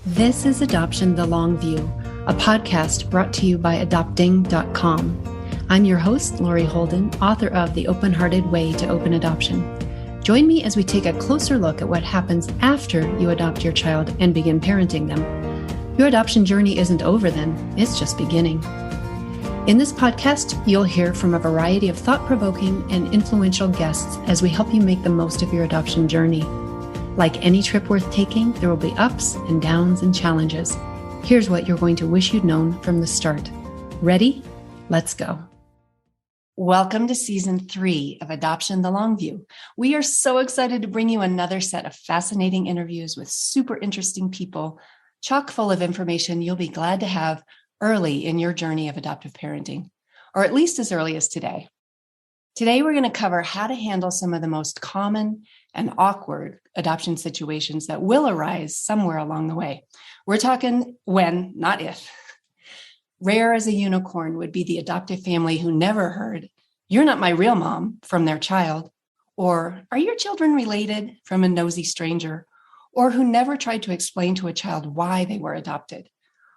This is Adoption the Long View, a podcast brought to you by adopting.com. I'm your host, Lori Holden, author of The Open-Hearted Way to Open Adoption. Join me as we take a closer look at what happens after you adopt your child and begin parenting them. Your adoption journey isn't over then, it's just beginning. In this podcast, you'll hear from a variety of thought-provoking and influential guests as we help you make the most of your adoption journey. Like any trip worth taking, there will be ups and downs and challenges. Here's what you're going to wish you'd known from the start. Ready? Let's go. Welcome to Season 3 of Adoption the Long View. We are so excited to bring you another set of fascinating interviews with super interesting people, chock full of information you'll be glad to have early in your journey of adoptive parenting, or at least as early as today. Today, we're going to cover how to handle some of the most common and awkward adoption situations that will arise somewhere along the way. We're talking when, not if. Rare as a unicorn would be the adoptive family who never heard, "You're not my real mom," from their child, or "Are your children related?" from a nosy stranger, or who never tried to explain to a child why they were adopted,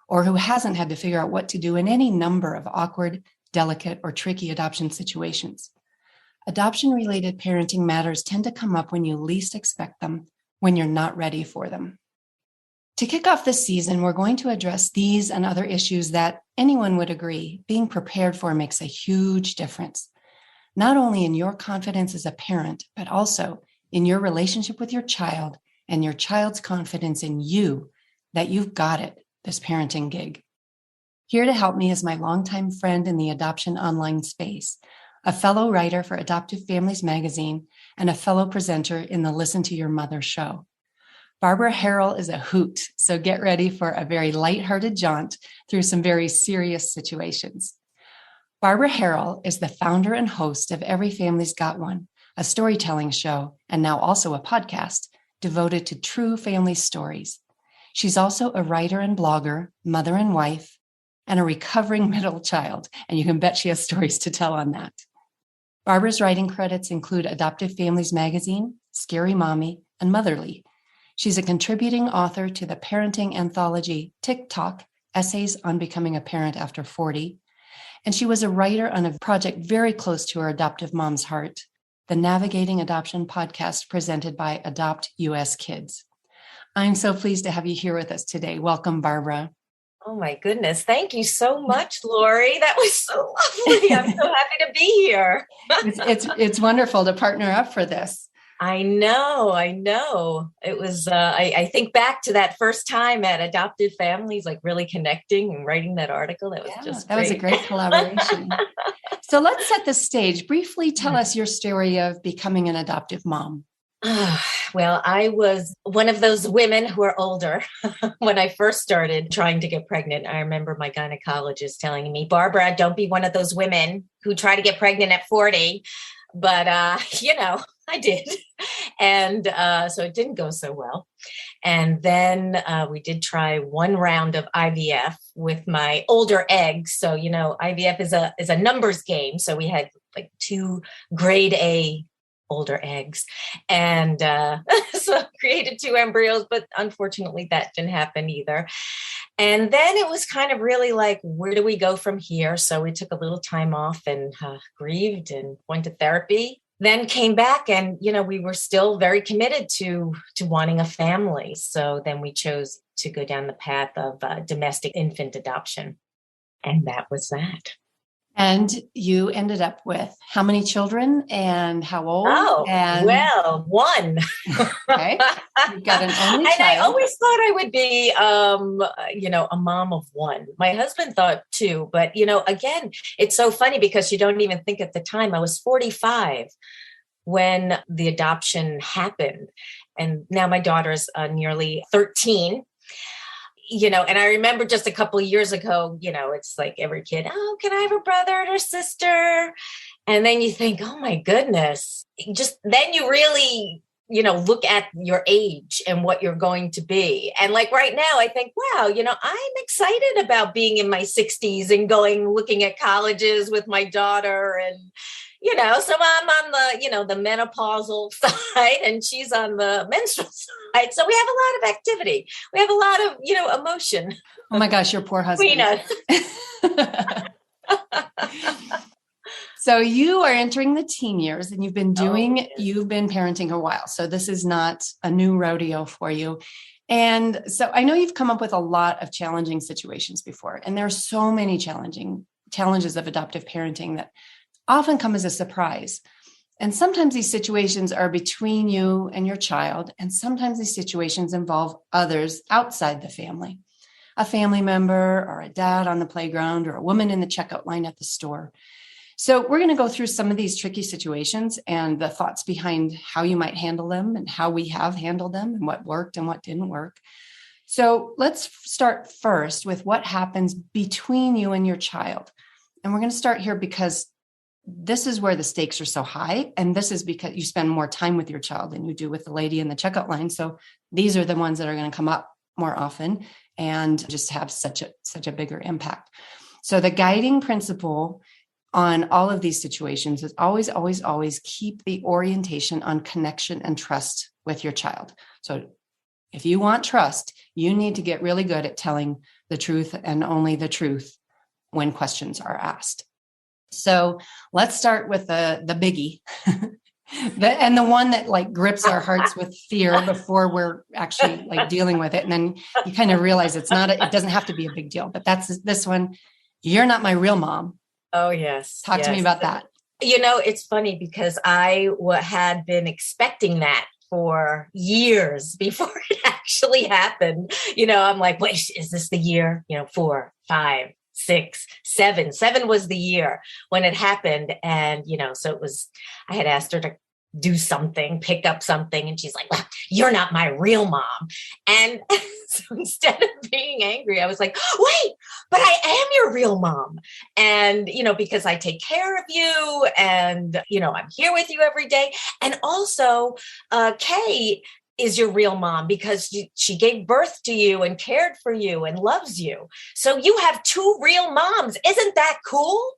or who hasn't had to figure out what to do in any number of awkward, delicate, or tricky adoption situations. Adoption-related parenting matters tend to come up when you least expect them, when you're not ready for them. To kick off this season, we're going to address these and other issues that anyone would agree being prepared for makes a huge difference, not only in your confidence as a parent, but also in your relationship with your child and your child's confidence in you that you've got it, this parenting gig. Here to help me is my longtime friend in the adoption online space, a fellow writer for Adoptive Families magazine, and a fellow presenter in the Listen to Your Mother show. Barbara Herel is a hoot, so get ready for a very lighthearted jaunt through some very serious situations. Barbara Herel is the founder and host of Every Family's Got One, a storytelling show, and now also a podcast devoted to true family stories. She's also a writer and blogger, mother and wife, and a recovering middle child, and you can bet she has stories to tell on that. Barbara's writing credits include Adoptive Families magazine, Scary Mommy, and Motherly. She's a contributing author to the parenting anthology TikTok, Essays on Becoming a Parent After 40, and she was a writer on a project very close to her adoptive mom's heart, the Navigating Adoption podcast presented by Adopt US Kids. I'm so pleased to have you here with us today. Welcome, Barbara. Oh my goodness. Thank you so much, Lori. That was so lovely. I'm so happy to be here. It's wonderful to partner up for this. I know. It was, I think back to that first time at Adoptive Families, like really connecting and writing that article. That was just great. That was a great collaboration. So let's set the stage. Briefly tell us your story of becoming an adoptive mom. Well, I was one of those women who are older when I first started trying to get pregnant. I remember my gynecologist telling me, "Barbara, don't be one of those women who try to get pregnant at 40. But, I did. And so it didn't go so well. And then we did try one round of IVF with my older eggs. So, IVF is a numbers game. So we had like 2 grade A older eggs and so created 2 embryos, but unfortunately that didn't happen either. And then it was kind of really like, where do we go from here? So we took a little time off and grieved and went to therapy, then came back and, we were still very committed to wanting a family. So then we chose to go down the path of domestic infant adoption. And that was that. And you ended up with how many children and how old? Well, 1. Okay. You've got an only and child. I always thought I would be, a mom of 1. My husband thought 2, but, again, it's so funny because you don't even think at the time. I was 45 when the adoption happened. And now my daughter's nearly 13. And I remember just a couple of years ago, it's like every kid, "Oh, can I have a brother or sister?" And then you think, oh my goodness, then you really, look at your age and what you're going to be. And like right now, I think, wow, I'm excited about being in my 60s and looking at colleges with my daughter and, So I'm on the menopausal side and she's on the menstrual side. So we have a lot of activity. We have a lot of, emotion. Oh my gosh, your poor husband. So you are entering the teen years and you've been parenting a while. So this is not a new rodeo for you. And so I know you've come up with a lot of challenging situations before, and there are so many challenges of adoptive parenting that often come as a surprise. And sometimes these situations are between you and your child, and sometimes these situations involve others outside the family, a family member or a dad on the playground or a woman in the checkout line at the store. So we're going to go through some of these tricky situations and the thoughts behind how you might handle them and how we have handled them and what worked and what didn't work. So let's start first with what happens between you and your child. And we're going to start here because this is where the stakes are so high. And this is because you spend more time with your child than you do with the lady in the checkout line. So these are the ones that are going to come up more often and just have such a bigger impact. So the guiding principle on all of these situations is always, always, always keep the orientation on connection and trust with your child. So if you want trust, you need to get really good at telling the truth and only the truth when questions are asked. So let's start with the biggie, and the one that like grips our hearts with fear before we're actually like dealing with it. And then you kind of realize it doesn't have to be a big deal, but that's this one. You're not my real mom. Oh, yes. Talk to me about that. It's funny because I had been expecting that for years before it actually happened. I'm like, wait, is this the year? 4, 5, 6, 7. 7 was the year when it happened. And, so it was, I had asked her to do something, pick up something. And she's like, well, you're not my real mom. And so instead of being angry, I was like, wait, but I am your real mom. And, because I take care of you and, I'm here with you every day. And also, Kay is your real mom because she gave birth to you and cared for you and loves you. So you have 2 real moms. Isn't that cool?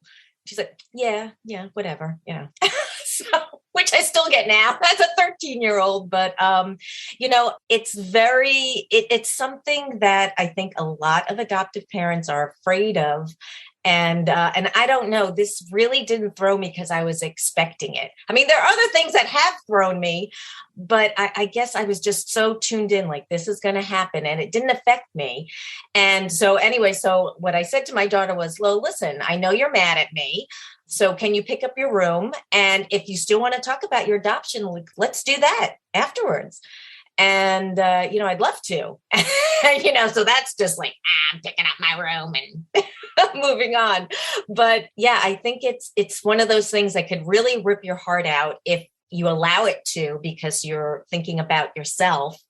She's like, yeah, whatever. So, which I still get now as a 13-year-old, but, it's something that I think a lot of adoptive parents are afraid of. And I don't know, this really didn't throw me because I was expecting it. I mean, there are other things that have thrown me, but I guess I was just so tuned in, like this is going to happen, and it didn't affect me. And so anyway, so what I said to my daughter was, Lo, listen, I know you're mad at me. So can you pick up your room? And if you still want to talk about your adoption, let's do that afterwards. And, I'd love to, so that's just like, I'm picking up my room and moving on. But yeah, I think it's one of those things that could really rip your heart out if you allow it to, because you're thinking about yourself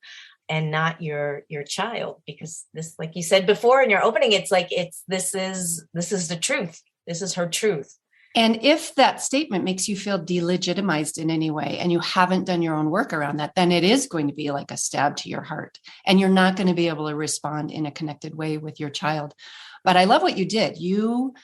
and not your child. Because this, like you said before in your opening, it's like, this is the truth. This is her truth. And if that statement makes you feel delegitimized in any way and you haven't done your own work around that, then it is going to be like a stab to your heart, and you're not going to be able to respond in a connected way with your child. But I love what you did. You,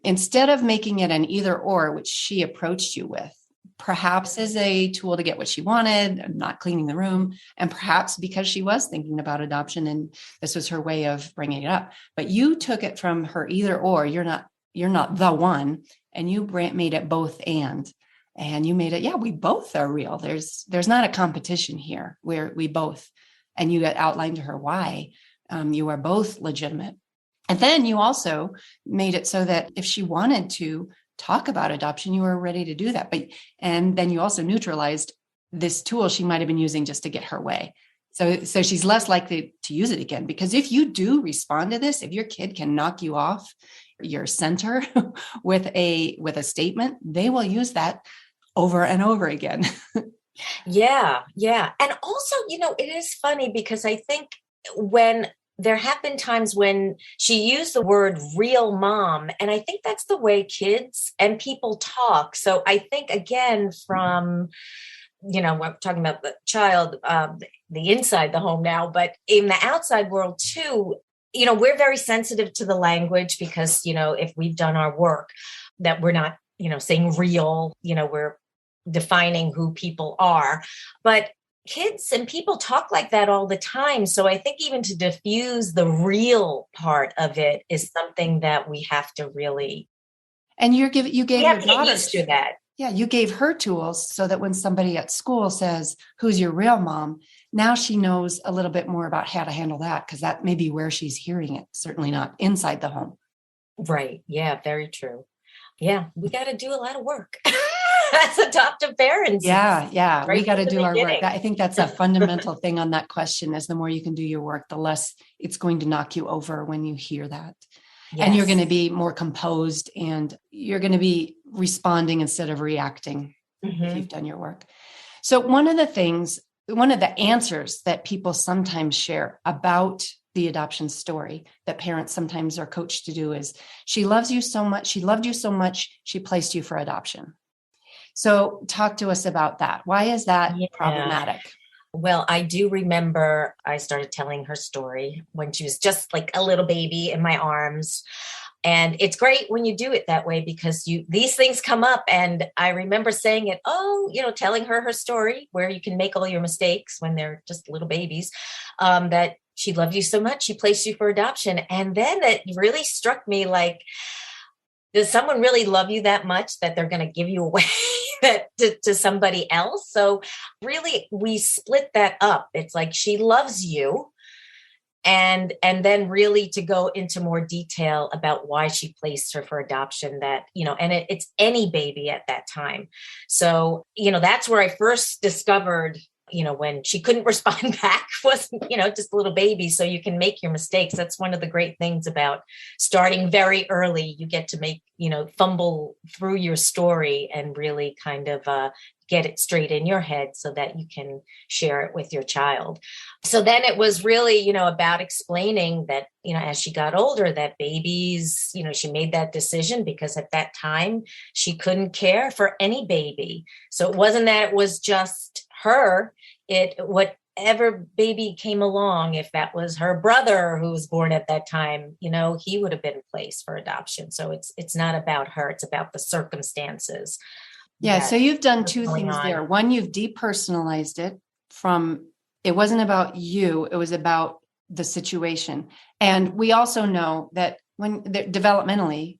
instead of making it an either or, which she approached you with, perhaps as a tool to get what she wanted, not cleaning the room, and perhaps because she was thinking about adoption and this was her way of bringing it up. But you took it from her either or, you're not the one, and you made it both and you made it, we both are real. There's not a competition here where we both, and you outlined to her why you are both legitimate. And then you also made it so that if she wanted to talk about adoption, you were ready to do that. And then you also neutralized this tool she might've been using just to get her way. So she's less likely to use it again, because if you do respond to this, if your kid can knock you off your center with a statement, they will use that over and over again. Yeah. And also, it is funny because I think when there have been times when she used the word real mom, and I think that's the way kids and people talk. So I think, again, from, we're talking about the child, the inside the home now, but in the outside world too, we're very sensitive to the language because, if we've done our work, that we're not, saying real, we're defining who people are. But kids and people talk like that all the time. So I think even to diffuse the real part of it is something that we have to really. And you gave we your have to get daughter used to that. Yeah, you gave her tools so that when somebody at school says, "Who's your real mom?" now she knows a little bit more about how to handle that, because that may be where she's hearing it, certainly not inside the home. Right. Yeah, very true. Yeah, we got to do a lot of work as adoptive parents. Yeah. Right We got to from the do our work. beginning. I think that's a fundamental thing on that question, is the more you can do your work, the less it's going to knock you over when you hear that. And you're going to be more composed, and you're going to be responding instead of reacting if you've done your work. So one of the answers that people sometimes share about the adoption story that parents sometimes are coached to do is, she loves you so much. She loved you so much. She placed you for adoption. So talk to us about that. Why is that problematic? Well, I do remember I started telling her story when she was just like a little baby in my arms. And it's great when you do it that way, because these things come up. And I remember saying it, telling her story, where you can make all your mistakes when they're just little babies, that she loved you so much, she placed you for adoption. And then it really struck me, like, does someone really love you that much that they're going to give you away to somebody else? So really, we split that up. It's like, she loves you. And then really to go into more detail about why she placed her for adoption, that, and it's any baby at that time. So, that's where I first discovered, when she couldn't respond back, was, just a little baby. So you can make your mistakes. That's one of the great things about starting very early. You get to make, fumble through your story and really kind of get it straight in your head so that you can share it with your child. So then it was really, about explaining that, as she got older, that babies, she made that decision because at that time she couldn't care for any baby. So it wasn't that it was just her. Whatever baby came along, if that was her brother who was born at that time, he would have been placed for adoption. So it's not about her, it's about the circumstances. Yeah. So you've done two things there. One, you've depersonalized it from, it wasn't about you, it was about the situation. And we also know that when developmentally,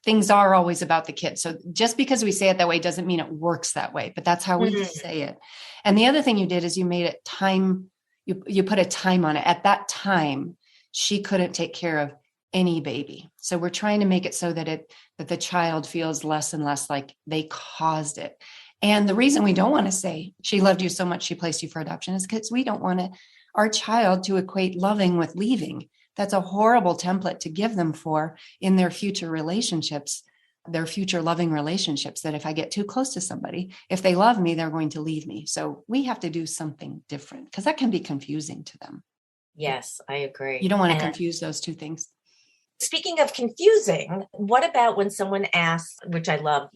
things are always about the kid. So just because we say it that way doesn't mean it works that way, but that's how we say it. And the other thing you did is you made it time, you put a time on it. At that time, she couldn't take care of any baby. So we're trying to make it so that the child feels less and less like they caused it. And the reason we don't want to say she loved you so much she placed you for adoption is because we don't want our child to equate loving with leaving. That's a horrible template to give them for in their future relationships, their future loving relationships, that if I get too close to somebody, if they love me, they're going to leave me. So we have to do something different, because that can be confusing to them. Yes, I agree. You don't want to confuse those two things. Speaking of confusing, what about when someone asks, which I love,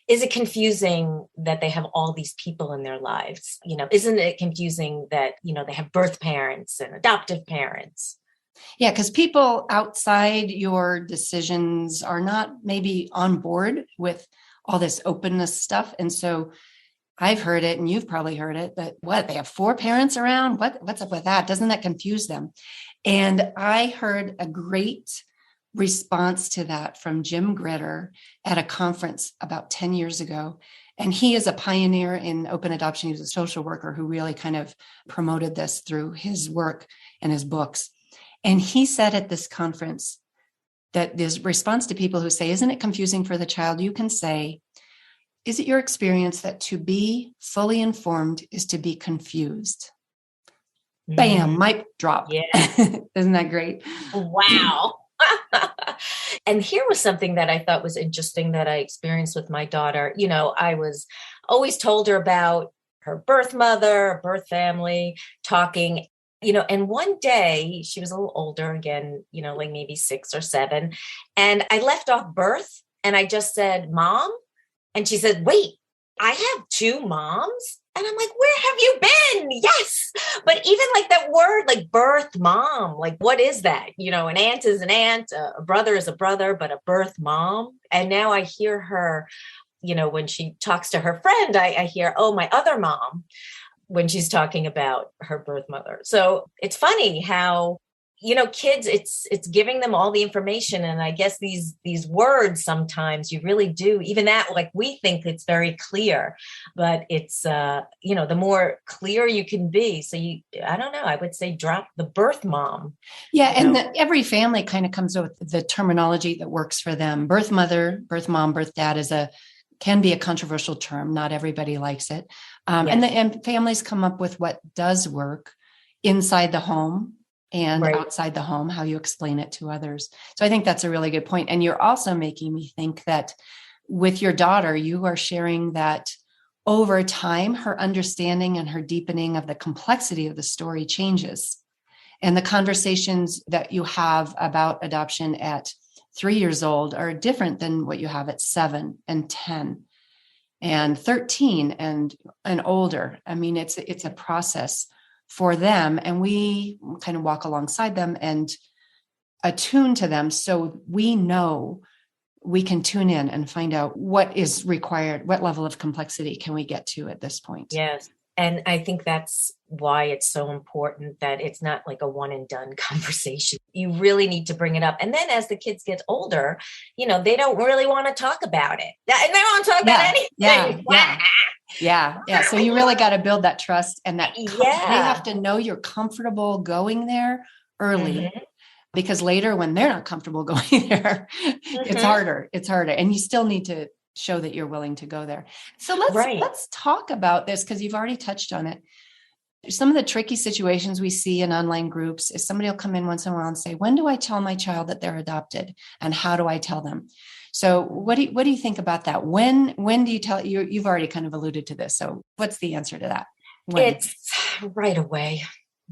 is it confusing that they have all these people in their lives? Isn't it confusing that, they have birth parents and adoptive parents? Yeah, because people outside your decisions are not maybe on board with all this openness stuff. And so I've heard it, and you've probably heard it, but they have 4 parents around? What's up with that? Doesn't that confuse them? And I heard a great response to that from Jim Gritter at a conference about 10 years ago. And he is a pioneer in open adoption. He was a social worker who really kind of promoted this through his work and his books. And he said at this conference that this response to people who say, isn't it confusing for the child? You can say, is it your experience that to be fully informed is to be confused? Bam, mic drop. Yeah. Isn't that great? Wow. And here was something that I thought was interesting that I experienced with my daughter. I was always told her about her birth mother, birth family, talking, and one day she was a little older again, like maybe 6 or 7. And I left off birth and I just said, Mom. And she said, wait, I have 2 moms. And I'm like, where have you been? Yes. But even like that word, like birth mom, like what is that? An aunt is an aunt, a brother is a brother, but a birth mom. And now I hear her, when she talks to her friend, I hear, oh, my other mom, when she's talking about her birth mother. So it's funny how, kids, it's giving them all the information. And I guess these words, sometimes you really do, even that, like we think it's very clear, but it's, the more clear you can be. So I don't know, I would say drop the birth mom. Yeah. And every family kind of comes up with the terminology that works for them. Birth mother, birth mom, birth dad can be a controversial term. Not everybody likes it. Yes. And families come up with what does work inside the home and outside the home, how you explain it to others. So I think that's a really good point. And you're also making me think that with your daughter, you are sharing that over time, her understanding and her deepening of the complexity of the story changes. And the conversations that you have about adoption at 3 years old are different than what you have at 7 and 10 and 13 and older. I mean, it's a process for them, and we kind of walk alongside them and attune to them, so we know we can tune in and find out what is required, what level of complexity can we get to at this point. Yes. And I think that's why it's so important that it's not like a one and done conversation. You really need to bring it up. And then as the kids get older, they don't really want to talk about it. And they don't want to talk about anything. Yeah. So you really got to build that trust, and that they have to know you're comfortable going there early, because later when they're not comfortable going there, it's harder. And you still need to show that you're willing to go there. So let's talk about this, because you've already touched on it. Some of the tricky situations we see in online groups is somebody will come in once in a while and say, when do I tell my child that they're adopted, and how do I tell them? So what do you think about that? When do you tell? You've already kind of alluded to this. So what's the answer to that? When? It's right away,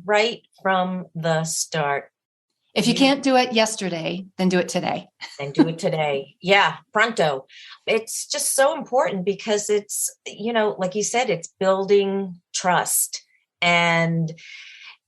right from the start. If you can't do it yesterday, then do it today. Then do it today. Yeah, pronto. It's just so important, because it's, like you said, it's building trust. And,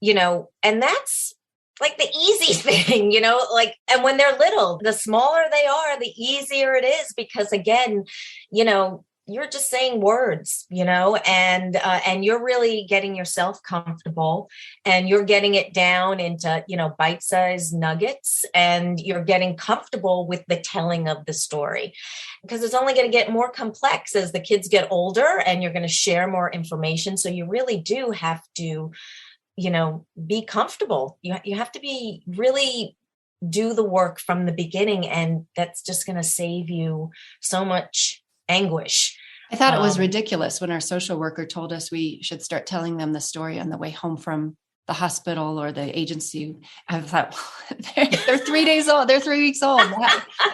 and that's like the easy thing, and when they're little, the smaller they are, the easier it is, because again, you're just saying words, and you're really getting yourself comfortable, and you're getting it down into, bite-sized nuggets, and you're getting comfortable with the telling of the story, because it's only going to get more complex as the kids get older, and you're going to share more information. So you really do have to, be comfortable. You have to be really do the work from the beginning, and that's just going to save you so much anguish. I thought it was ridiculous when our social worker told us we should start telling them the story on the way home from the hospital or the agency. I thought, they're 3 days old. They're 3 weeks old.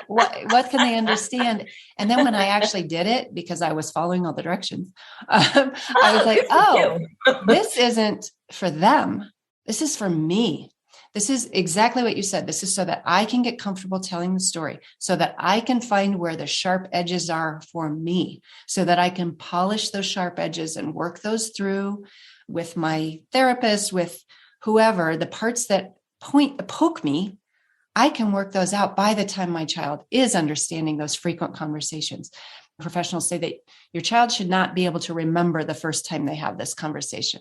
What can they understand? And then when I actually did it, because I was following all the directions, I was like, oh, this isn't for them. This is for me. This is exactly what you said. This is so that I can get comfortable telling the story, so that I can find where the sharp edges are for me, so that I can polish those sharp edges and work those through with my therapist, with whoever. The parts that poke me, I can work those out by the time my child is understanding those frequent conversations. Professionals say that your child should not be able to remember the first time they have this conversation.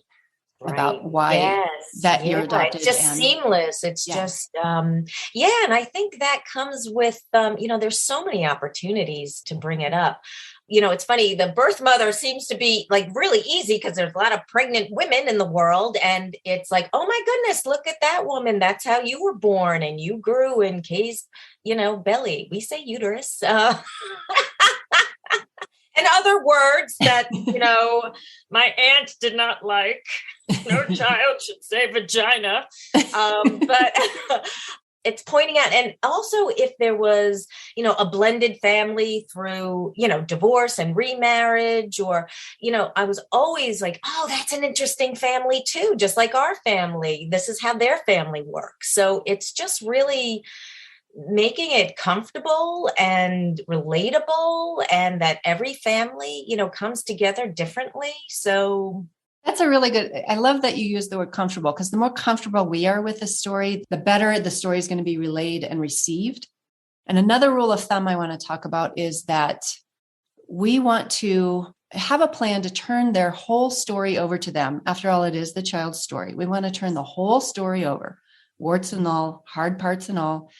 Right. About why that you're adopted. It's just seamless. It's just, and I think that comes with, there's so many opportunities to bring it up. It's funny, the birth mother seems to be like really easy, because there's a lot of pregnant women in the world, and it's like, oh my goodness, look at that woman. That's how you were born, and you grew in Kay's, belly. We say uterus. And other words that, my aunt did not like. No child should say vagina. But it's pointing out, and also if there was, a blended family through, divorce and remarriage, or, I was always like, oh, that's an interesting family too, just like our family. This is how their family works. So it's just really, making it comfortable and relatable, and that every family, comes together differently. So that's a really good, I love that you use the word comfortable, because the more comfortable we are with the story, the better the story is going to be relayed and received. And another rule of thumb I want to talk about is that we want to have a plan to turn their whole story over to them. After all, it is the child's story. We want to turn the whole story over, warts and all, hard parts and all,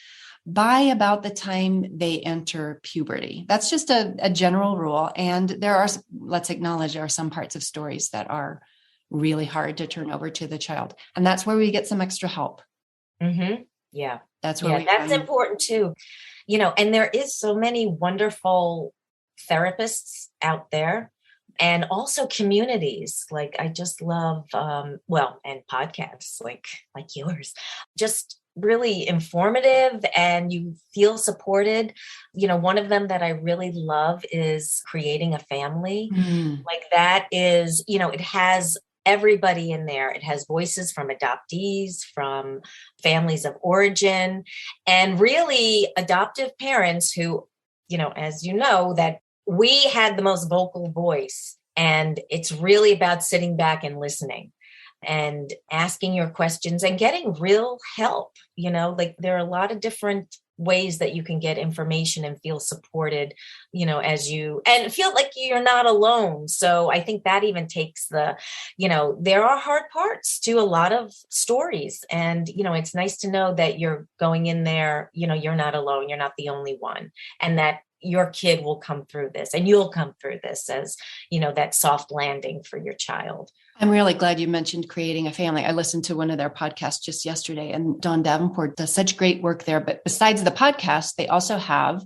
by about the time they enter puberty. That's just a general rule. And there are, let's acknowledge, there are some parts of stories that are really hard to turn over to the child. And that's where we get some extra help. Mm-hmm. Yeah. That's where that's important too. And there is so many wonderful therapists out there, and also communities. Like, I just love, and podcasts like yours, just really informative, and you feel supported. One of them that I really love is Creating a Family. Like, that is, it has everybody in there. It has voices from adoptees, from families of origin, and really adoptive parents who, as you know, that we had the most vocal voice. And it's really about sitting back and listening and asking your questions and getting real help. Like, there are a lot of different ways that you can get information and feel supported, and feel like you're not alone. So I think that even takes there are hard parts to a lot of stories. And, it's nice to know that you're going in there, you're not alone. You're not the only one. And that your kid will come through this, and you'll come through this as, that soft landing for your child. I'm really glad you mentioned Creating a Family. I listened to one of their podcasts just yesterday, and Dawn Davenport does such great work there. But besides the podcast, they also have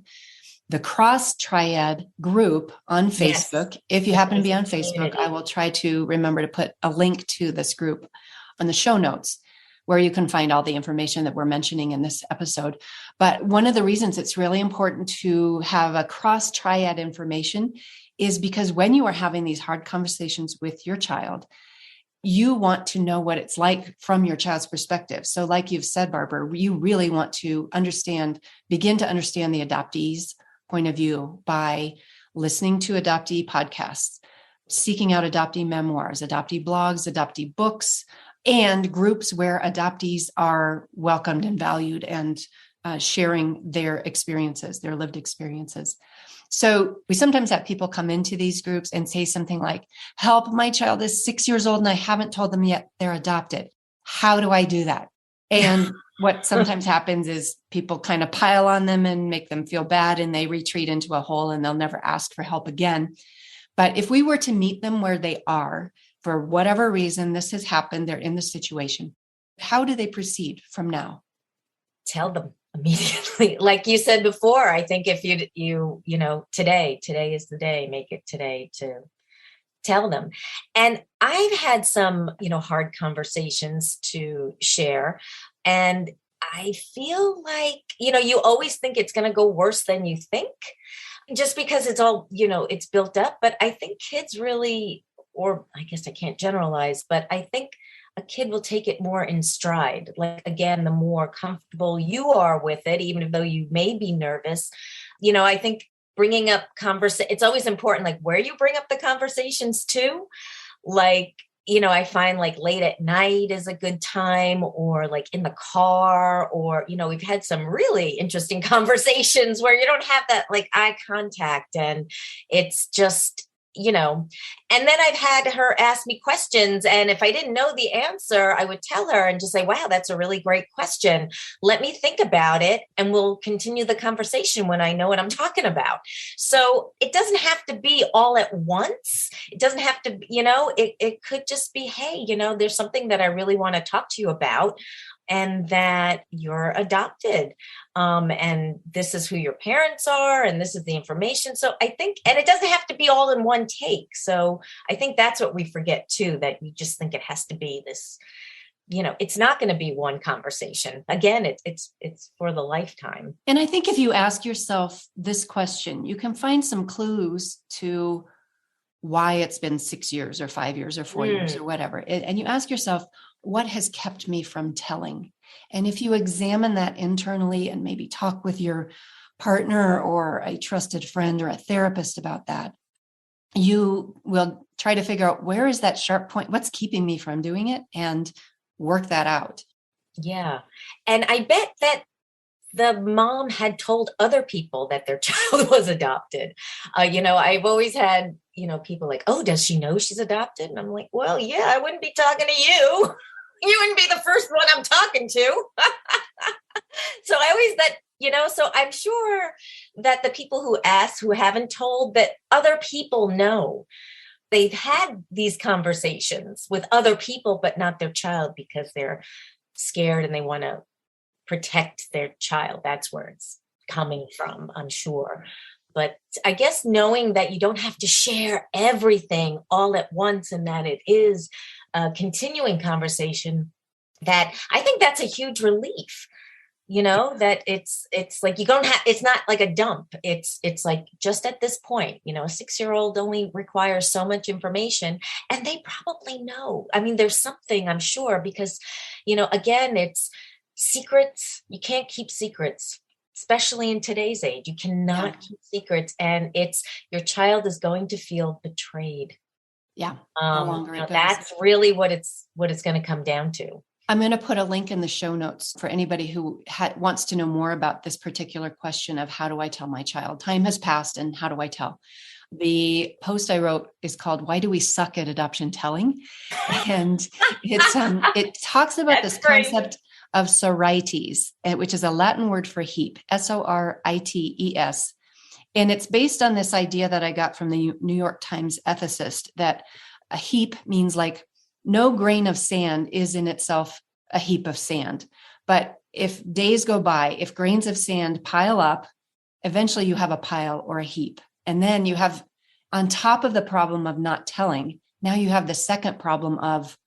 the Cross Triad group on Facebook. Yes. If you happen to be on Facebook, I will try to remember to put a link to this group on the show notes, where you can find all the information that we're mentioning in this episode. But one of the reasons it's really important to have a cross triad information is because when you are having these hard conversations with your child, you want to know what it's like from your child's perspective. So like you've said, Barbara, you really want to begin to understand the adoptee's point of view by listening to adoptee podcasts, seeking out adoptee memoirs, adoptee blogs, adoptee books, and groups where adoptees are welcomed and valued and sharing their experiences, their lived experiences. So we sometimes have people come into these groups and say something like, help, my child is 6 years old and I haven't told them yet they're adopted. How do I do that? And what sometimes happens is people kind of pile on them and make them feel bad, and they retreat into a hole and they'll never ask for help again. But if we were to meet them where they are, for whatever reason, this has happened, they're in the situation, how do they proceed from now? Tell them immediately. Like you said before, I think if today is the day, make it today to tell them. And I've had some, hard conversations to share. And I feel like, you always think it's going to go worse than you think, just because it's all, it's built up. But I think kids really, or I guess I can't generalize, but I think a kid will take it more in stride. Like, again, the more comfortable you are with it, even though you may be nervous, I think bringing up it's always important, like where you bring up the conversations to. Like, I find like late at night is a good time, or like in the car, or, we've had some really interesting conversations where you don't have that like eye contact, and it's just, and then I've had her ask me questions. And if I didn't know the answer, I would tell her and just say, wow, that's a really great question. Let me think about it. And we'll continue the conversation when I know what I'm talking about. So it doesn't have to be all at once. It doesn't have to, it could just be, hey, there's something that I really want to talk to you about, and that you're adopted. And this is who your parents are, and this is the information. So I think, and it doesn't have to be all in one take. So I think that's what we forget too, that you just think it has to be this, it's not going to be one conversation. Again, it's for the lifetime. And I think if you ask yourself this question, you can find some clues to why it's been 6 years or 5 years or 4 years or whatever. And you ask yourself, what has kept me from telling? And if you examine that internally and maybe talk with your partner or a trusted friend or a therapist about that, you will try to figure out, where is that sharp point? What's keeping me from doing it? And work that out. Yeah. And I bet that the mom had told other people that their child was adopted. I've always had, people like, oh, does she know she's adopted? And I'm like, well, yeah, I wouldn't be talking to you. You wouldn't be the first one I'm talking to. So I always so I'm sure that the people who ask, who haven't told, that other people know. They've had these conversations with other people, but not their child, because they're scared and they want to protect their child. That's where it's coming from, I'm sure. But I guess knowing that you don't have to share everything all at once, and that it is a continuing conversation, that I think that's a huge relief. That it's like, you don't have, it's not like a dump. It's like, just at this point, a 6-year-old only requires so much information, and they probably know. I mean, there's something, I'm sure, because, again, it's secrets. You can't keep secrets, especially in today's age. You cannot keep secrets, and your child is going to feel betrayed. Yeah. The longer it goes. That's really what it's going to come down to. I'm going to put a link in the show notes for anybody who wants to know more about this particular question of, how do I tell my child? Time has passed, and how do I tell? The post I wrote is called "Why Do We Suck at Adoption Telling?" And it talks about this concept of sorites, which is a Latin word for heap, SORITES. And it's based on this idea that I got from the New York Times ethicist, that a heap means like, no grain of sand is in itself a heap of sand. But if days go by, if grains of sand pile up, eventually you have a pile or a heap. And then you have, on top of the problem of not telling, now you have the second problem of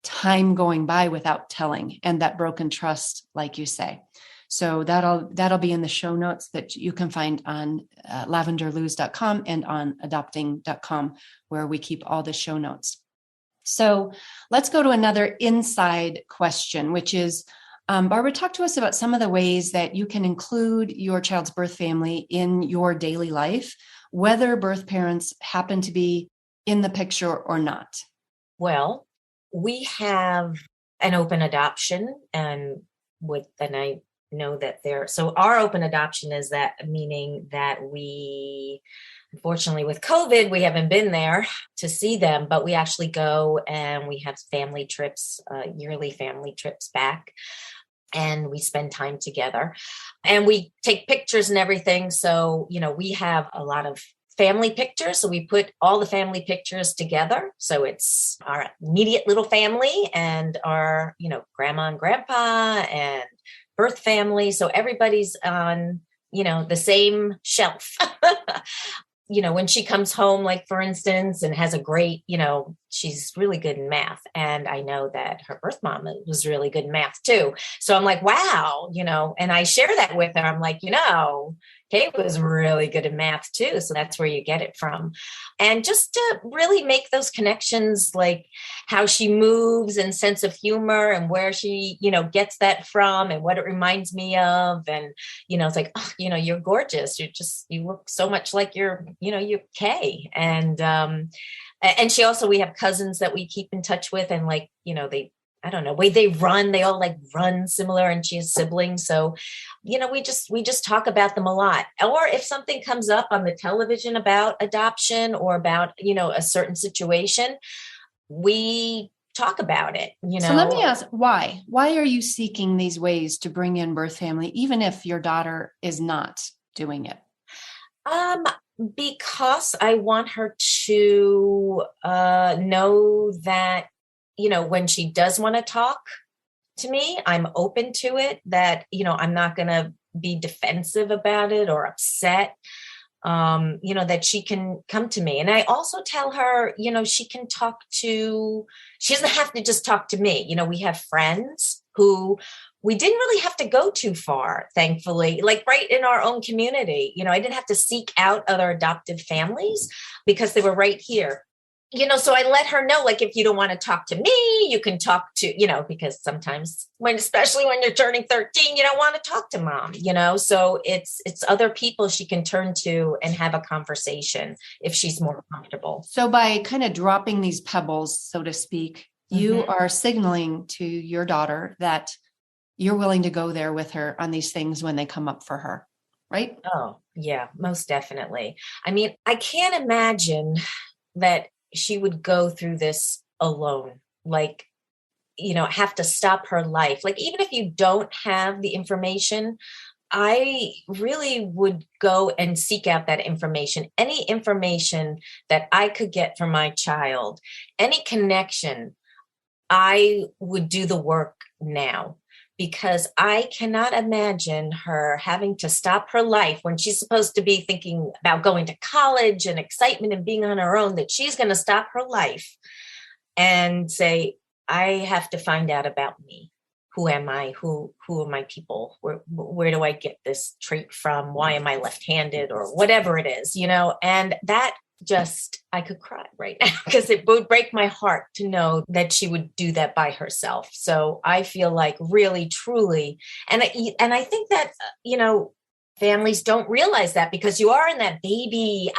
time going by without telling, and that broken trust, like you say. So that'll be in the show notes that you can find on lavenderluz.com and on adopting.com, where we keep all the show notes. So let's go to another inside question, which is, Barbara, talk to us about some of the ways that you can include your child's birth family in your daily life, whether birth parents happen to be in the picture or not. Well, we have an open adoption, and I know that so our open adoption is that, meaning that we, unfortunately, with COVID, we haven't been there to see them, but we actually go and we have family trips, yearly family trips back, and we spend time together, and we take pictures and everything. So, we have a lot of family pictures. So we put all the family pictures together. So it's our immediate little family and our, grandma and grandpa and birth family. So everybody's on, the same shelf. When she comes home, like, for instance, and has a great, she's really good in math. And I know that her birth mom was really good in math too. So I'm like, wow, and I share that with her. I'm like, Kate was really good in math too. So that's where you get it from. And just to really make those connections, like how she moves and sense of humor and where she, gets that from and what it reminds me of. And, it's like, oh, you're gorgeous. You look so much like you're Kay. And she also, we have cousins that we keep in touch with, and like, I don't know, way they run, they all like run similar, and she has siblings. So, we just talk about them a lot. Or if something comes up on the television about adoption or about, a certain situation, we talk about it, So let me ask, why are you seeking these ways to bring in birth family, even if your daughter is not doing it? Because I want her to know that, when she does want to talk to me, I'm open to it, that, I'm not going to be defensive about it or upset, that she can come to me. And I also tell her, she doesn't have to just talk to me. We have friends who we didn't really have to go too far, thankfully, like right in our own community. I didn't have to seek out other adoptive families because they were right here. so I let her know, like, if you don't want to talk to me, you can talk to, because sometimes especially when you're turning 13, you don't want to talk to mom, so it's other people she can turn to and have a conversation if she's more comfortable. So by kind of dropping these pebbles, so to speak, you are signaling to your daughter that you're willing to go there with her on these things when they come up for her, right? Oh, yeah, most definitely. I mean, I can't imagine that she would go through this alone, like, have to stop her life. Like, even if you don't have the information, I really would go and seek out that information, any information that I could get from my child, any connection. I would do the work now, because I cannot imagine her having to stop her life when she's supposed to be thinking about going to college and excitement and being on her own, that she's going to stop her life and say, I have to find out about me. Who am I? Who are my people? Where do I get this trait from? Why am I left-handed, or whatever it is, and that just, I could cry right now, because it would break my heart to know that she would do that by herself. So I feel like really, truly, and I think that, families don't realize that, because you are in that baby,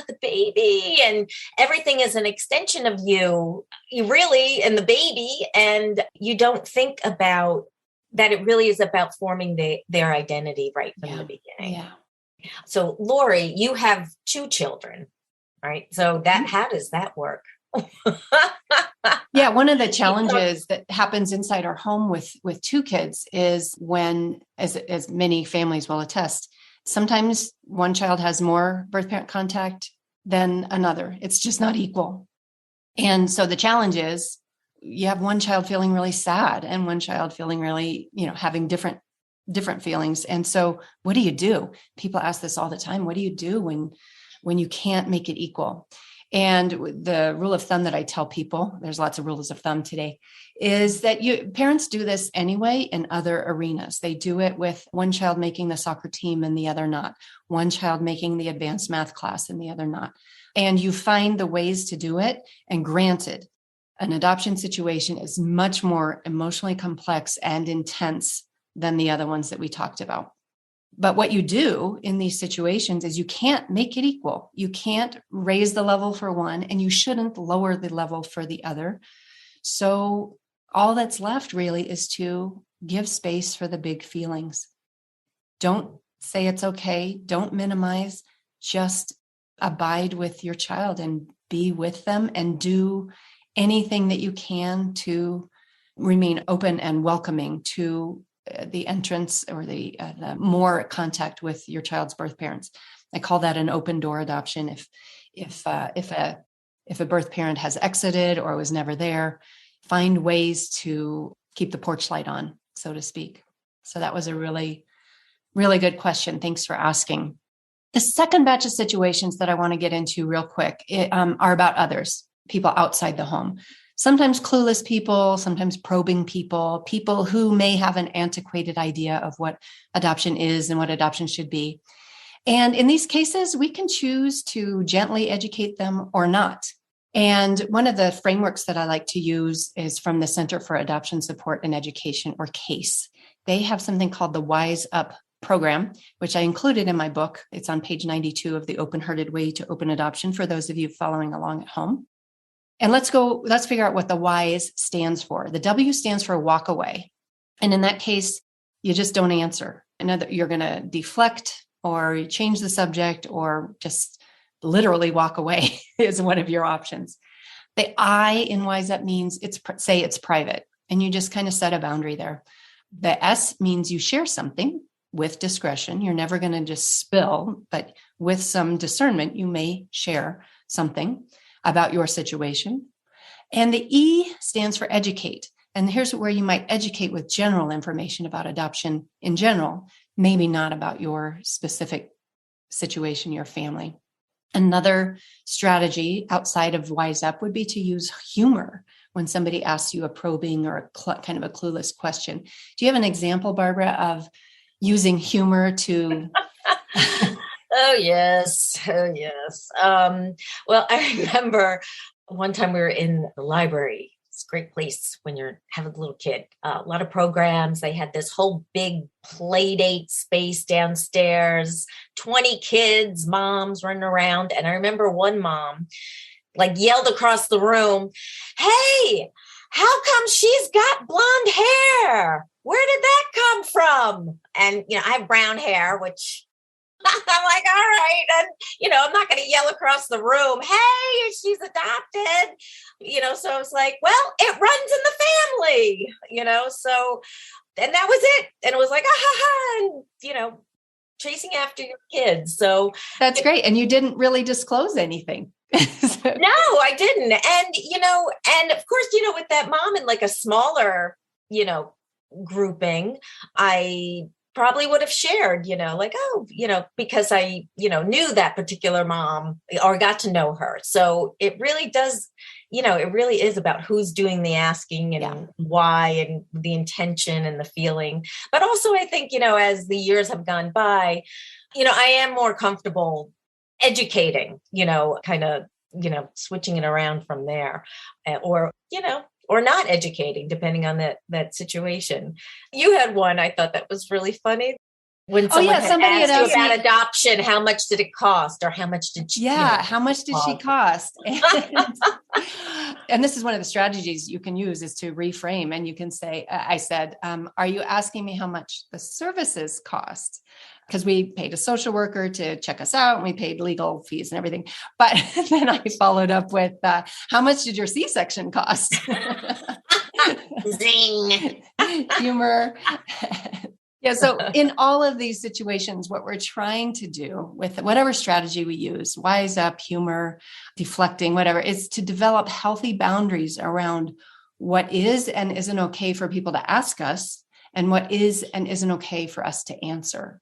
the baby, and everything is an extension of you really, and the baby, and you don't think about that it really is about forming their identity right from the beginning. Yeah. So Lori, you have 2 children, right? So how does that work? Yeah, one of the challenges that happens inside our home with 2 kids is when, as many families will attest, sometimes one child has more birth parent contact than another. It's just not equal. And so the challenge is you have one child feeling really sad and one child feeling really, having different feelings. And so what do? People ask this all the time. What do you do when you can't make it equal? And the rule of thumb that I tell people, there's lots of rules of thumb today, is that parents do this anyway in other arenas. They do it with one child making the soccer team and the other not, one child making the advanced math class and the other not. And you find the ways to do it. And granted, an adoption situation is much more emotionally complex and intense than the other ones that we talked about. But what you do in these situations is you can't make it equal. You can't raise the level for one, and you shouldn't lower the level for the other. So all that's left really is to give space for the big feelings. Don't say it's okay. Don't minimize. Just abide with your child and be with them and do anything that you can to remain open and welcoming to the entrance or the more contact with your child's birth parents. I call that an open door adoption. If a birth parent has exited or was never there, find ways to keep the porch light on, so to speak. So that was a really, really good question. Thanks for asking. The second batch of situations that I want to get into real quick are about others, people outside the home. Sometimes clueless people, sometimes probing people who may have an antiquated idea of what adoption is and what adoption should be. And in these cases, we can choose to gently educate them or not. And one of the frameworks that I like to use is from the Center for Adoption Support and Education, or CASE. They have something called the Wise Up program, which I included in my book. It's on page 92 of the Open-Hearted Way to Open Adoption for those of you following along at home. And let's figure out what the WISE stands for. The W stands for walk away. And in that case, you just don't answer. You're going to deflect or change the subject or just literally walk away is one of your options. The I in WISE Up means say it's private, and you just kind of set a boundary there. The S means you share something with discretion. You're never going to just spill, but with some discernment, you may share something about your situation. And the E stands for educate. And here's where you might educate with general information about adoption in general, maybe not about your specific situation, your family. Another strategy outside of Wise Up would be to use humor when somebody asks you a probing or kind of a clueless question. Do you have an example, Barbara, of using humor to... Oh, yes. Well, I remember one time we were in the library. It's a great place when you're having a little kid. A lot of programs. They had this whole big play date space downstairs, 20 kids, moms running around. And I remember one mom like yelled across the room, "Hey, how come she's got blonde hair? Where did that come from?" And, I have brown hair, which I'm like, all right. And, I'm not going to yell across the room, "Hey, she's adopted." So I was like, well, it runs in the family, so, and that was it. And it was like, and, chasing after your kids. So that's great. And you didn't really disclose anything. No, I didn't. And of course, with that mom in like a smaller, grouping, I probably would have shared, because I, knew that particular mom or got to know her. So it really does, it really is about who's doing the asking and why and the intention and the feeling. But also I think, as the years have gone by, I am more comfortable educating, kind of, switching it around from there or not educating, depending on that situation. You had one, I thought that was really funny. When someone had asked you about adoption, how much did it cost? Or how much did she how much did she cost? And this is one of the strategies you can use is to reframe. And you can say, I said, are you asking me how much the services cost? Because we paid a social worker to check us out and we paid legal fees and everything. But then I followed up with, how much did your C-section cost? Zing. Humor. Yeah. So in all of these situations, what we're trying to do with whatever strategy we use, wise up, humor, deflecting, whatever, is to develop healthy boundaries around what is and isn't okay for people to ask us and what is and isn't okay for us to answer.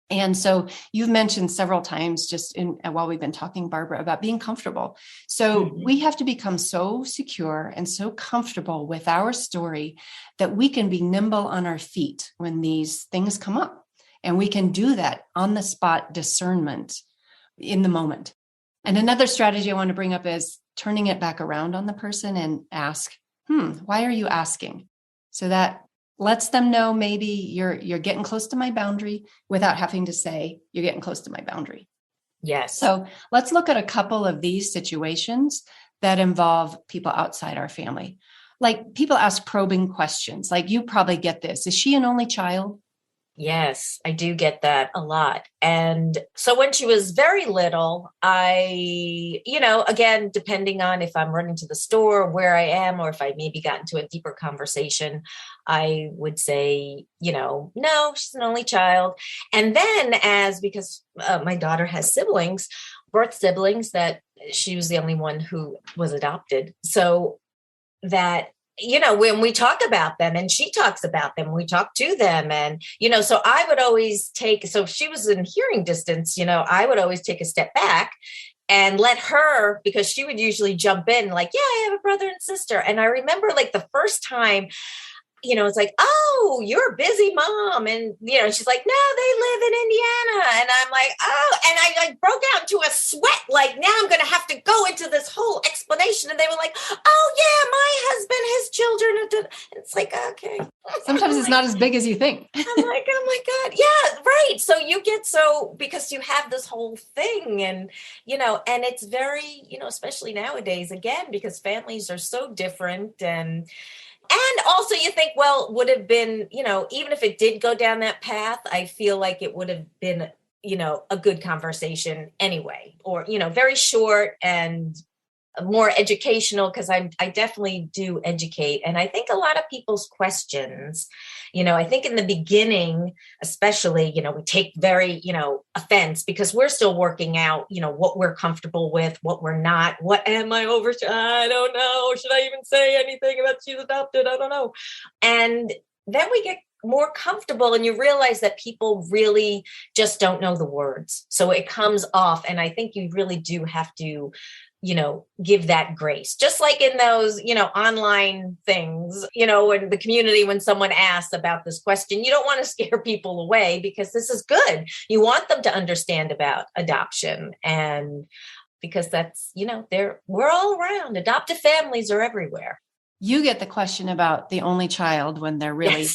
And so you've mentioned several times just while we've been talking, Barbara, about being comfortable. So we have to become so secure and so comfortable with our story that we can be nimble on our feet when these things come up. And we can do that on the spot discernment in the moment. And another strategy I want to bring up is turning it back around on the person and ask, why are you asking? So that lets them know maybe you're getting close to my boundary without having to say you're getting close to my boundary. Yes. So let's look at a couple of these situations that involve people outside our family. Like people ask probing questions. Like you probably get this. Is she an only child? Yes, I do get that a lot. And so when she was very little, I, again, depending on if I'm running to the store, where I am, or if I maybe got into a deeper conversation, I would say, no, she's an only child. And then because my daughter has siblings, birth siblings, that she was the only one who was adopted. So that when we talk about them and she talks about them, we talk to them. And, so I would always so if she was in hearing distance, I would always take a step back and let her, because she would usually jump in like, yeah, I have a brother and sister. And I remember like the first time, it's like, oh, you're a busy mom. And, she's like, no, they live in Indiana. And I'm like, oh, and I like broke out into a sweat. Like now I'm going to have to go into this whole explanation. And they were like, oh yeah, my husband, his children. It's like, okay. Sometimes it's not as big as you think. I'm like, oh my God. Yeah, right. So you get because you have this whole thing and, and it's very, especially nowadays, again, because families are so different and also you think, well, would have been, even if it did go down that path, I feel like it would have been, a good conversation anyway, or, very short and more educational, because I definitely do educate. And I think a lot of people's questions, I think in the beginning, especially, we take very, offense because we're still working out, what we're comfortable with, what we're not. What am I over? I don't know. Should I even say anything about she's adopted? I don't know. And then we get more comfortable and you realize that people really just don't know the words. So it comes off. And I think you really do have to give that grace, just like in those, online things, in the community, when someone asks about this question, you don't want to scare people away because this is good. You want them to understand about adoption. And because that's, we're all around. Adoptive families are everywhere. You get the question about the only child when they're really,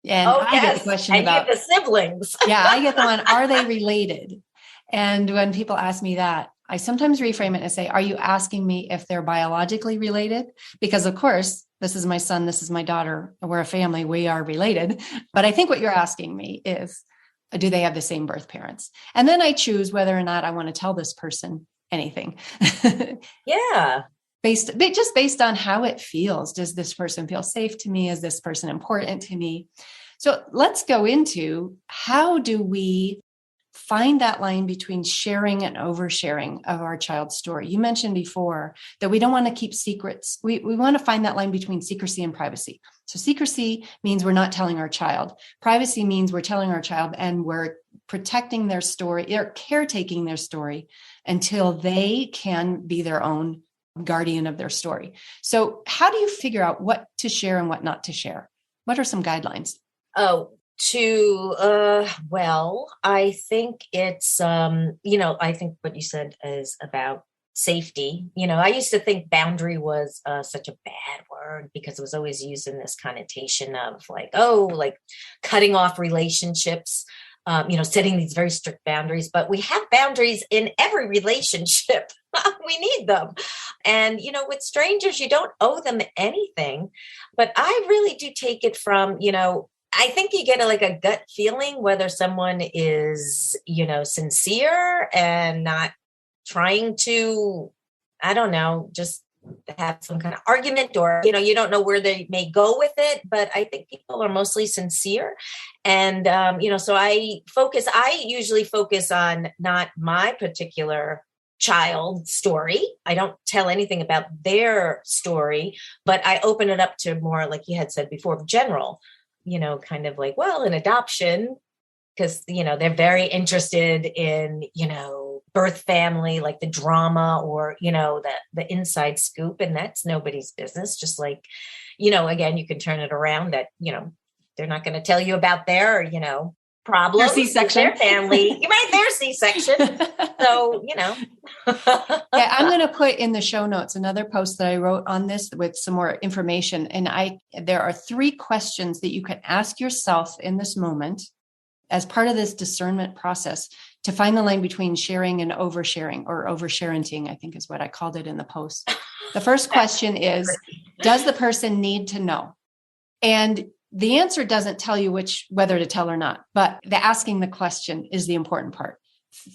Yes. and I get the question and about you have the siblings. yeah, I get the one, are they related? And when people ask me that, I sometimes reframe it and say, are you asking me if they're biologically related? Because of course, this is my son, this is my daughter, we're a family, we are related. But I think what you're asking me is, do they have the same birth parents? And then I choose whether or not I want to tell this person anything. Yeah. Based on how it feels. Does this person feel safe to me? Is this person important to me? So let's go into, how do we find that line between sharing and oversharing of our child's story? You mentioned before that we don't want to keep secrets. We want to find that line between secrecy and privacy. So secrecy means we're not telling our child. Privacy means we're telling our child and we're protecting their story, or caretaking their story until they can be their own guardian of their story. So how do you figure out what to share and what not to share? What are some guidelines? Well, I think it's, I think what you said is about safety. I used to think boundary was such a bad word because it was always used in this connotation of like cutting off relationships, setting these very strict boundaries, but we have boundaries in every relationship. We need them. And, with strangers, you don't owe them anything, but I really do take it from, I think you get a gut feeling whether someone is, sincere and not trying to, I don't know, just have some kind of argument, or, you don't know where they may go with it. But I think people are mostly sincere. And, so I usually focus on not my particular child story. I don't tell anything about their story, but I open it up to more, like you had said before, general, kind of like, well, an adoption, because, they're very interested in, birth family, like the drama or, the inside scoop, and that's nobody's business. Just like, again, you can turn it around that, they're not going to tell you about their, problems, their C-section, their family, right? Their C-section. So, Yeah, I'm going to put in the show notes another post that I wrote on this with some more information. And there are 3 questions that you can ask yourself in this moment as part of this discernment process to find the line between sharing and oversharing, or oversharenting, I think is what I called it in the post. The first question is, does the person need to know? And the answer doesn't tell you whether to tell or not, but asking the question is the important part.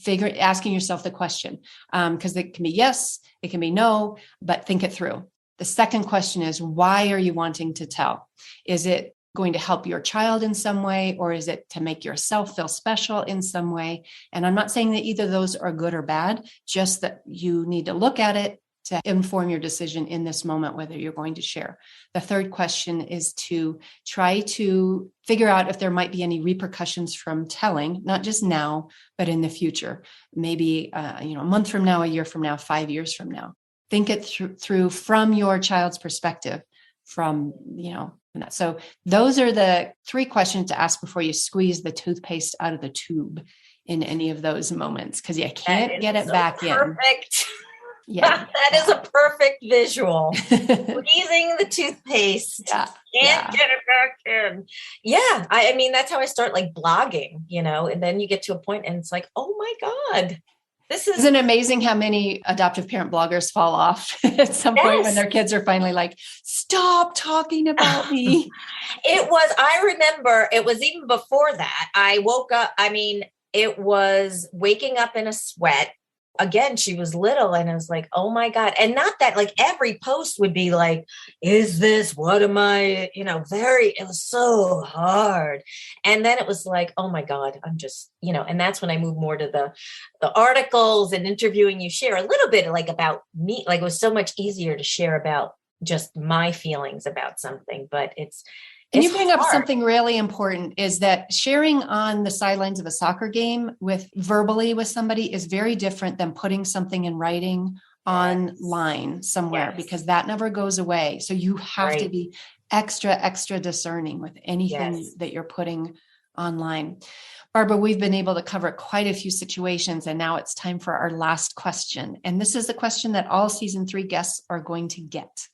Asking yourself the question, because it can be yes, it can be no, but think it through. The second question is, why are you wanting to tell? Is it going to help your child in some way, or is it to make yourself feel special in some way? And I'm not saying that either of those are good or bad, just that you need to look at it to inform your decision in this moment, whether you're going to share. The third question is to try to figure out if there might be any repercussions from telling, not just now, but in the future, maybe, a month from now, a year from now, 5 years from now. Think it through from your child's perspective, from, that. So those are the 3 questions to ask before you squeeze the toothpaste out of the tube in any of those moments, because you can't get it back in. Perfect. Yeah. That is a perfect visual. Squeezing the toothpaste. Can't get it back in. Yeah. I mean, that's how I start like blogging, and then you get to a point and it's like, oh my God, Isn't it amazing how many adoptive parent bloggers fall off at some point when their kids are finally like, stop talking about me? I remember it was even before that. I woke up, it was waking up in a sweat. Again, she was little and I was like, oh my God. And not that like every post would be like, is this, what am I, it was so hard. And then it was like, oh my God, I'm just, and that's when I moved more to the articles and interviewing. You share a little bit like about me, like it was so much easier to share about just my feelings about something, but and you bring up something really important, is that sharing on the sidelines of a soccer game verbally with somebody is very different than putting something in writing online somewhere, because that never goes away. So you have to be extra discerning with anything that you're putting online. Barbara, we've been able to cover quite a few situations, and now it's time for our last question. And this is the question that all season 3 guests are going to get.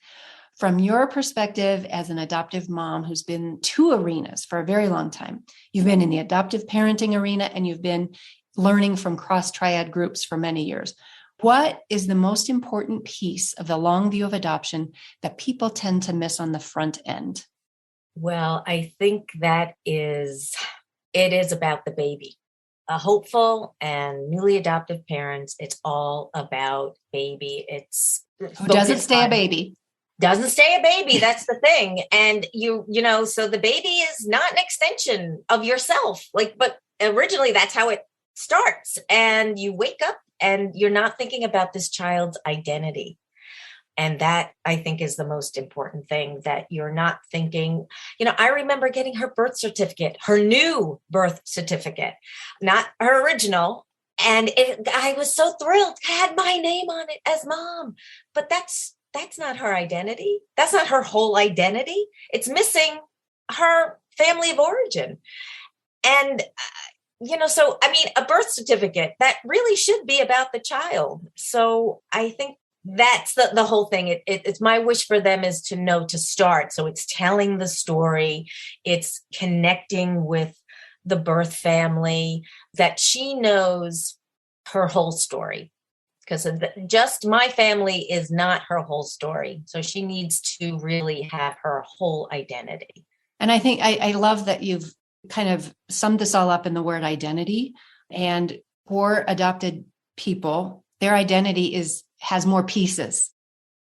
From your perspective as an adoptive mom who's been 2 arenas for a very long time, you've been in the adoptive parenting arena and you've been learning from cross-triad groups for many years. What is the most important piece of the long view of adoption that people tend to miss on the front end? Well, I think it is about the baby. A hopeful and newly adoptive parents, it's all about baby. Who doesn't stay a baby? Doesn't stay a baby. That's the thing. And so the baby is not an extension of yourself. But originally that's how it starts. And you wake up and you're not thinking about this child's identity. And that, I think, is the most important thing, that you're not thinking, I remember getting her birth certificate, her new birth certificate, not her original. And I was so thrilled. I had my name on it as mom. But that's not her identity. That's not her whole identity. It's missing her family of origin. And, a birth certificate, that really should be about the child. So I think that's the whole thing. It's my wish for them is to know to start. So it's telling the story. It's connecting with the birth family, that she knows her whole story. Because just my family is not her whole story. So she needs to really have her whole identity. And I think I love that you've kind of summed this all up in the word identity. And for adopted people, their identity has more pieces.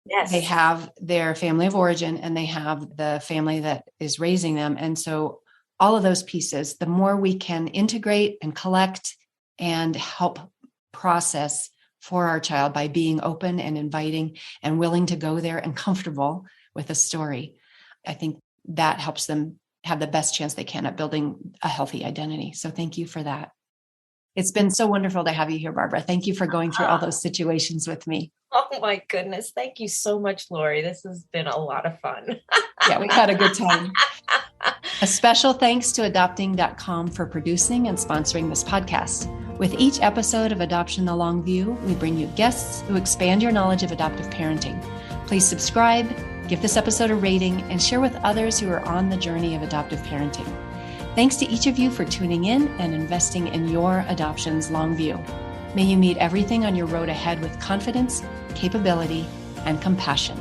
Yes. They have their family of origin and they have the family that is raising them. And so all of those pieces, the more we can integrate and collect and help process for our child by being open and inviting and willing to go there and comfortable with a story, I think that helps them have the best chance they can at building a healthy identity. So thank you for that. It's been so wonderful to have you here, Barbara. Thank you for going through all those situations with me. Oh my goodness. Thank you so much, Lori. This has been a lot of fun. Yeah, we had a good time. A special thanks to adopting.com for producing and sponsoring this podcast. With each episode of Adoption the Long View, we bring you guests who expand your knowledge of adoptive parenting. Please subscribe, give this episode a rating, and share with others who are on the journey of adoptive parenting. Thanks to each of you for tuning in and investing in your adoption's long view. May you meet everything on your road ahead with confidence, capability, and compassion.